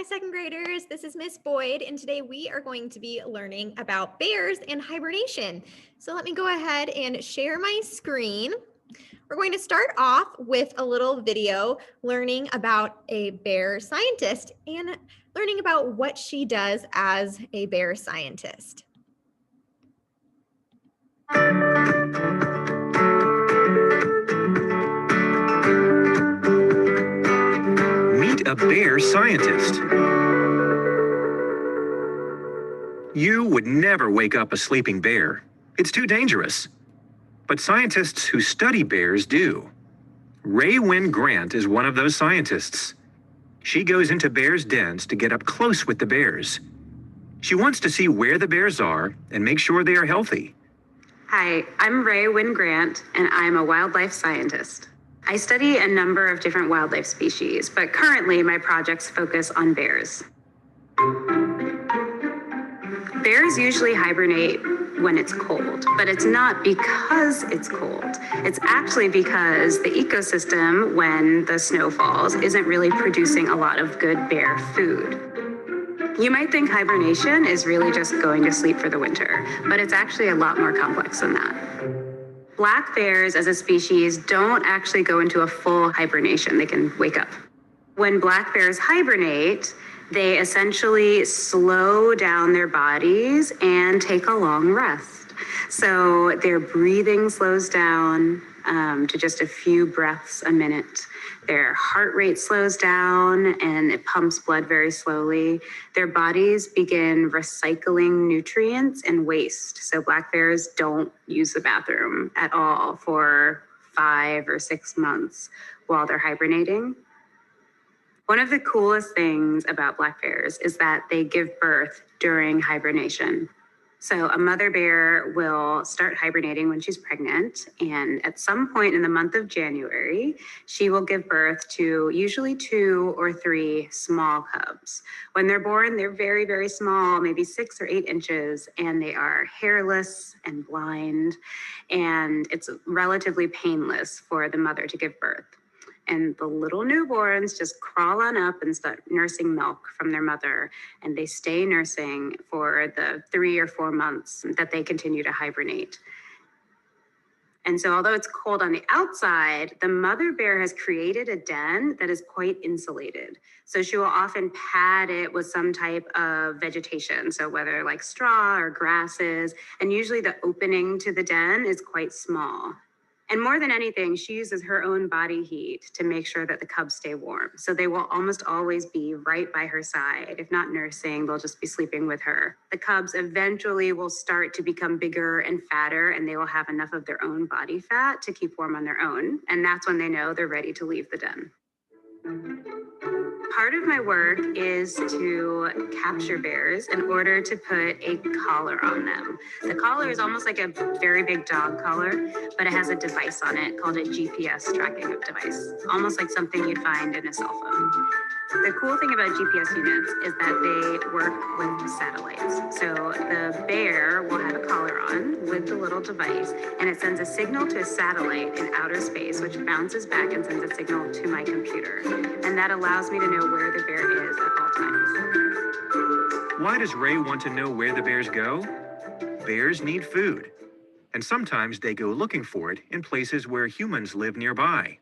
Hi, second graders. This is Miss Boyd, and today we are going to be learning about bears and hibernation. So let me go ahead and share my screen. We're going to start off with a little video learning about a bear scientist and learning about what she does as a bear scientist. Meet a bear scientist. You would never wake up a sleeping bear. It's too dangerous. But scientists who study bears do. Ray Wynn Grant is one of those scientists. She goes into bears' dens to get up close with the bears. She wants to see where the bears are and make sure they are healthy. Hi, I'm Ray Wynn Grant, and I'm a wildlife scientist. I study a number of different wildlife species, but currently my projects focus on bears. Bears usually hibernate when it's cold, but it's not because it's cold. It's actually because the ecosystem, when the snow falls, isn't really producing a lot of good bear food. You might think hibernation is really just going to sleep for the winter, but it's actually a lot more complex than that. Black bears as a species don't actually go into a full hibernation. They can wake up. When black bears hibernate, they essentially slow down their bodies and take a long rest. So their breathing slows down to just a few breaths a minute. Their heart rate slows down and it pumps blood very slowly. Their bodies begin recycling nutrients and waste. So black bears don't use the bathroom at all for 5 or 6 months while they're hibernating. One of the coolest things about black bears is that they give birth during hibernation. So a mother bear will start hibernating when she's pregnant, and at some point in the month of January, she will give birth to usually 2 or 3 small cubs. When they're born, they're very, very small, maybe 6 or 8 inches, and they are hairless and blind, and it's relatively painless for the mother to give birth. And the little newborns just crawl on up and start nursing milk from their mother. And they stay nursing for the 3 or 4 months that they continue to hibernate. And so although it's cold on the outside, the mother bear has created a den that is quite insulated. So she will often pad it with some type of vegetation. So whether like straw or grasses, and usually the opening to the den is quite small. And more than anything, she uses her own body heat to make sure that the cubs stay warm. So they will almost always be right by her side. If not nursing, they'll just be sleeping with her. The cubs eventually will start to become bigger and fatter, and they will have enough of their own body fat to keep warm on their own. And that's when they know they're ready to leave the den. Part of my work is to capture bears in order to put a collar on them. The collar is almost like a very big dog collar, but it has a device on it called a GPS tracking device, almost like something you'd find in a cell phone. The cool thing about GPS units is that they work with satellites. So the bear will have a collar on with the little device, and it sends a signal to a satellite in outer space, which bounces back and sends a signal to my computer. And that allows me to know where the bear is at all times. Why does Ray want to know where the bears go? Bears need food. And sometimes they go looking for it in places where humans live nearby.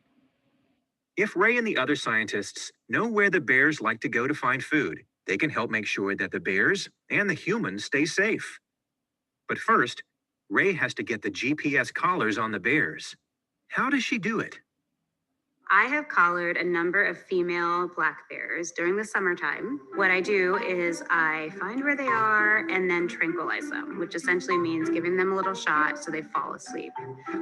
If Ray and the other scientists know where the bears like to go to find food, they can help make sure that the bears and the humans stay safe. But first, Ray has to get the GPS collars on the bears. How does she do it? I have collared a number of female black bears during the summertime. What I do is I find where they are and then tranquilize them, which essentially means giving them a little shot so they fall asleep.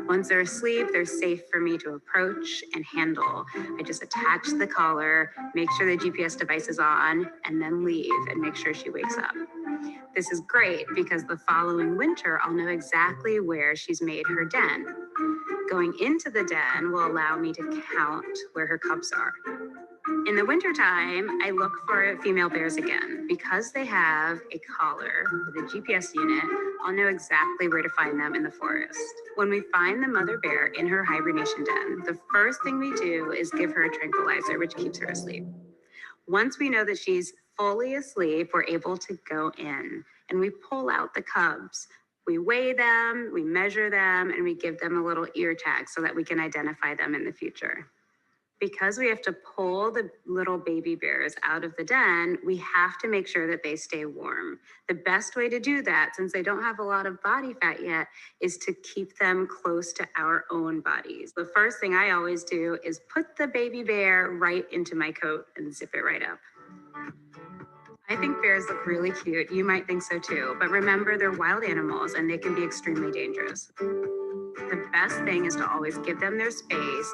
Once they're asleep, they're safe for me to approach and handle. I just attach the collar, make sure the GPS device is on, and then leave and make sure she wakes up. This is great because the following winter, I'll know exactly where she's made her den. Going into the den will allow me to count where her cubs are. In the wintertime, I look for female bears again. Because they have a collar with a GPS unit, I'll know exactly where to find them in the forest. When we find the mother bear in her hibernation den, the first thing we do is give her a tranquilizer, which keeps her asleep. Once we know that she's fully asleep, we're able to go in and we pull out the cubs. We weigh them, we measure them, and we give them a little ear tag so that we can identify them in the future. Because we have to pull the little baby bears out of the den, we have to make sure that they stay warm. The best way to do that, since they don't have a lot of body fat yet, is to keep them close to our own bodies. The first thing I always do is put the baby bear right into my coat and zip it right up. I think bears look really cute. You might think so too, but remember they're wild animals and they can be extremely dangerous. The best thing is to always give them their space,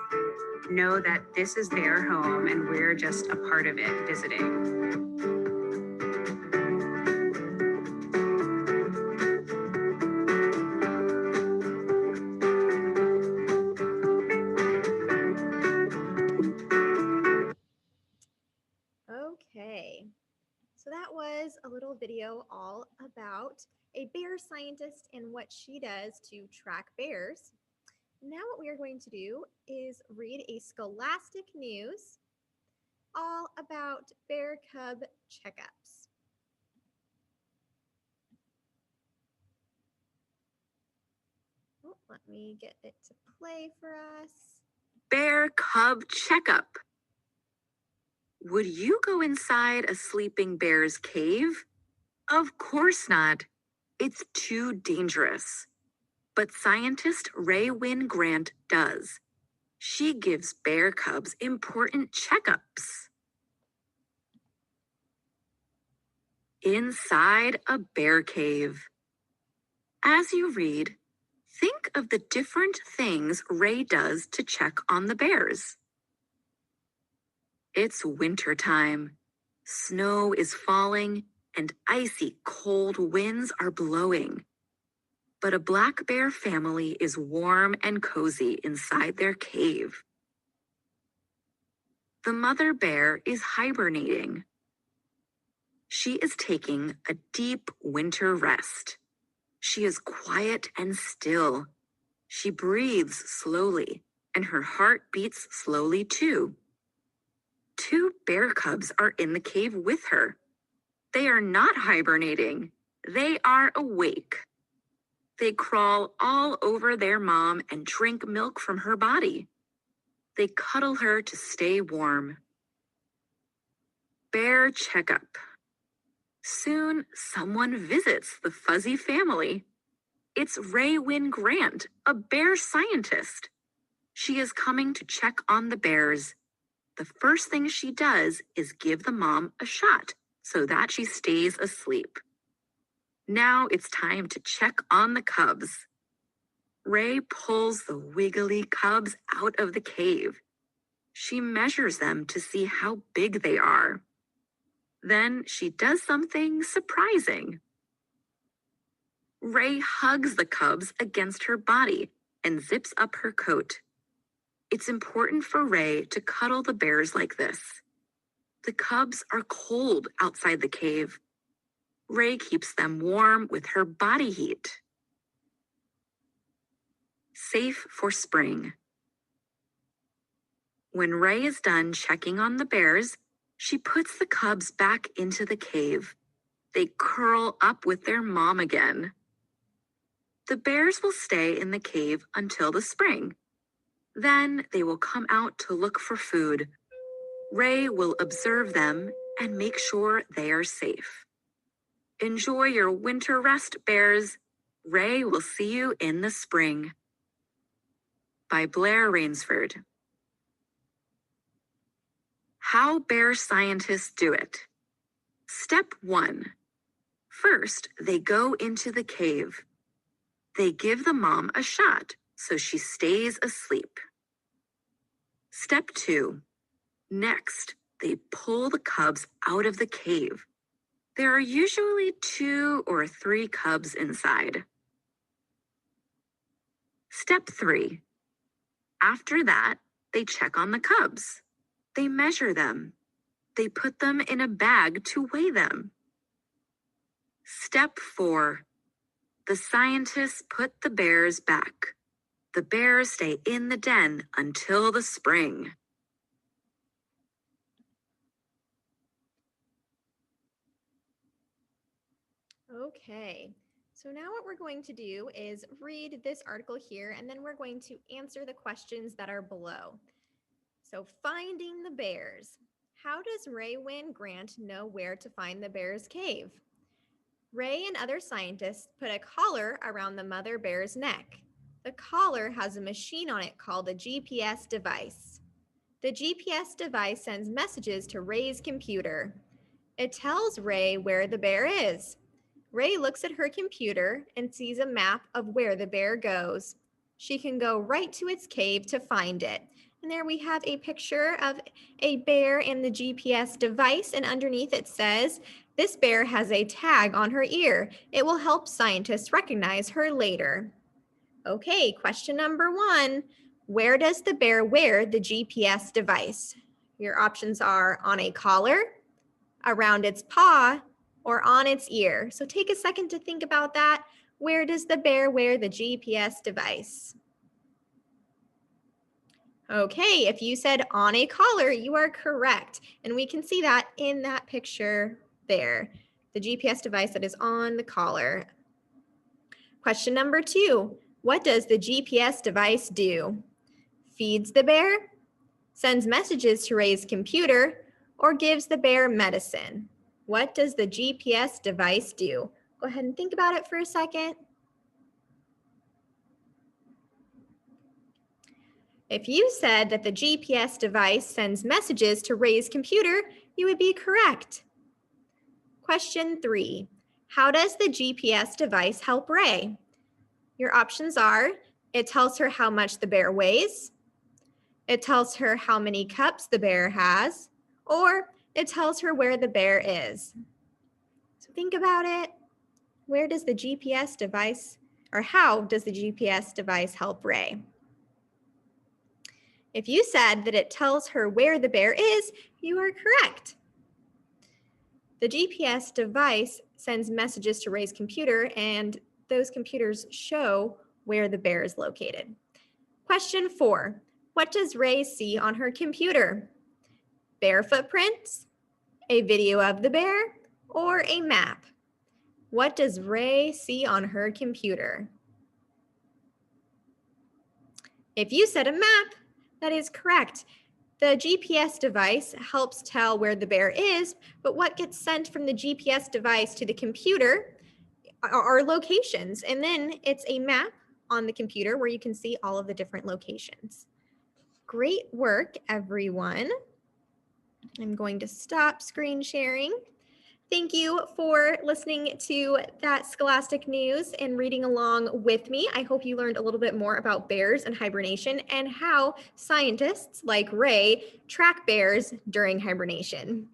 know that this is their home and we're just a part of it visiting. Okay, so that was a little video all about a bear scientist and what she does to track bears. Now what we are going to do is read a Scholastic news all about bear cub checkups. Oh, let me get it to play for us. Bear cub checkup. Would you go inside a sleeping bear's cave? Of course not. It's too dangerous. But scientist Ray Wynn Grant does. She gives bear cubs important checkups. Inside a bear cave. As you read, think of the different things Ray does to check on the bears. It's winter time. Snow is falling and icy cold winds are blowing. But a black bear family is warm and cozy inside their cave. The mother bear is hibernating. She is taking a deep winter rest. She is quiet and still. She breathes slowly, and her heart beats slowly too. 2 bear cubs are in the cave with her. They are not hibernating. They are awake. They crawl all over their mom and drink milk from her body. They cuddle her to stay warm. Bear checkup. Soon, someone visits the fuzzy family. It's Ray Wynn Grant, a bear scientist. She is coming to check on the bears. The first thing she does is give the mom a shot so that she stays asleep. Now it's time to check on the cubs. Ray pulls the wiggly cubs out of the cave. She measures them to see how big they are. Then she does something surprising. Ray hugs the cubs against her body and zips up her coat. It's important for Ray to cuddle the bears like this. The cubs are cold outside the cave. Ray keeps them warm with her body heat. Safe for spring. When Ray is done checking on the bears, she puts the cubs back into the cave. They curl up with their mom again. The bears will stay in the cave until the spring. Then they will come out to look for food. Ray will observe them and make sure they are safe. Enjoy your winter rest, bears. Ray will see you in the spring. By Blair Rainsford. How bear scientists do it. Step 1. First, they go into the cave. They give the mom a shot so she stays asleep. Step 2. Next, they pull the cubs out of the cave. There are usually 2 or 3 cubs inside. Step 3. After that, they check on the cubs. They measure them. They put them in a bag to weigh them. Step 4. The scientists put the bears back. The bears stay in the den until the spring. Okay, so now what we're going to do is read this article here, and then we're going to answer the questions that are below. So, finding the bears. How does Ray Wynn Grant know where to find the bear's cave? Ray and other scientists put a collar around the mother bear's neck. The collar has a machine on it called a GPS device. The GPS device sends messages to Ray's computer. It tells Ray where the bear is. Ray looks at her computer and sees a map of where the bear goes. She can go right to its cave to find it. And there we have a picture of a bear and the GPS device, and underneath it says, "This bear has a tag on her ear. It will help scientists recognize her later." Okay, question number 1. Where does the bear wear the GPS device? Your options are on a collar, around its paw, or on its ear. So take a second to think about that. Where does the bear wear the GPS device? Okay, if you said on a collar, you are correct. And we can see that in that picture there, the GPS device that is on the collar. Question number 2, what does the GPS device do? Feeds the bear, sends messages to Ray's computer, or gives the bear medicine? What does the GPS device do? Go ahead and think about it for a second. If you said that the GPS device sends messages to Ray's computer, you would be correct. Question 3, how does the GPS device help Ray? Your options are, it tells her how much the bear weighs, it tells her how many cups the bear has, or it tells her where the bear is. So think about it. Where does the GPS device, or how does the GPS device help Ray? If you said that it tells her where the bear is, you are correct. The GPS device sends messages to Ray's computer, and those computers show where the bear is located. Question 4, what does Ray see on her computer? Bear footprints, a video of the bear, or a map? What does Ray see on her computer? If you said a map, that is correct. The GPS device helps tell where the bear is, but what gets sent from the GPS device to the computer are locations, and then it's a map on the computer where you can see all of the different locations. Great work, everyone. I'm going to stop screen sharing. Thank you for listening to that Scholastic News and reading along with me. I hope you learned a little bit more about bears and hibernation and how scientists like Ray track bears during hibernation.